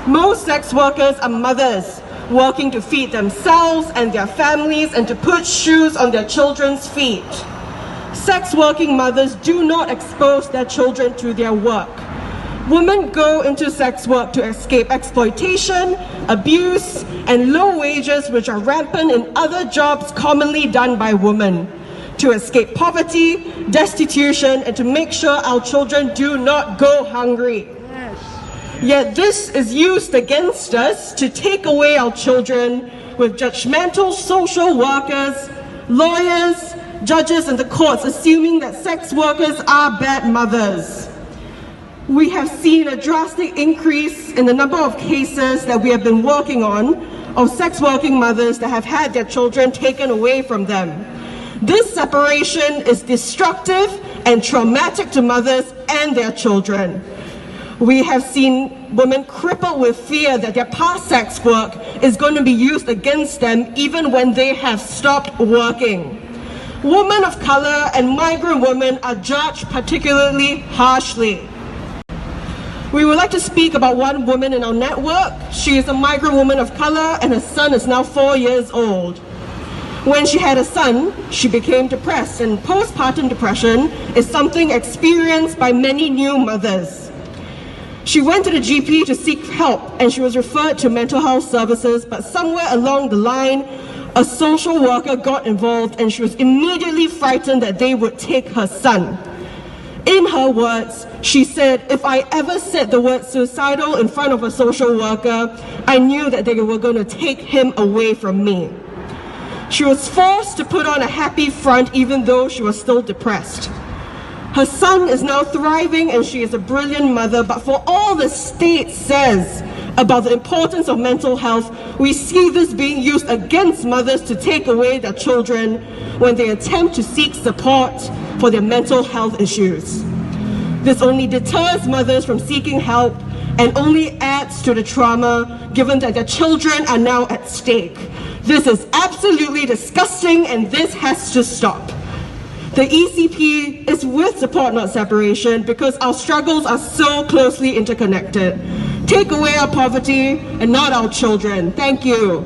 Most sex workers are mothers, working to feed themselves and their families and to put shoes on their children's feet. Sex working mothers do not expose their children to their work. Women go into sex work to escape exploitation, abuse, and low wages which are rampant in other jobs commonly done by women, to escape poverty, destitution, and to make sure our children do not go hungry. Yet this is used against us to take away our children with judgmental social workers, lawyers, judges, and the courts assuming that sex workers are bad mothers. We have seen a drastic increase in the number of cases that we have been working on of sex working mothers that have had their children taken away from them. This separation is destructive and traumatic to mothers and their children. We have seen women crippled with fear that their past sex work is going to be used against them even when they have stopped working. Women of color and migrant women are judged particularly harshly. We would like to speak about one woman in our network. She is a migrant woman of color and her son is now 4 years old. When she had a son, she became depressed, and postpartum depression is something experienced by many new mothers. She went to the GP to seek help and she was referred to mental health services, but somewhere along the line, a social worker got involved and she was immediately frightened that they would take her son. In her words, she said, "If I ever said the word suicidal in front of a social worker, I knew that they were going to take him away from me." She was forced to put on a happy front even though she was still depressed. Her son is now thriving and she is a brilliant mother, but for all the state says about the importance of mental health, we see this being used against mothers to take away their children when they attempt to seek support for their mental health issues. This only deters mothers from seeking help and only adds to the trauma given that their children are now at stake. This is absolutely disgusting and this has to stop. The ECP is with support, not separation, because our struggles are so closely interconnected. Take away our poverty and not our children. Thank you.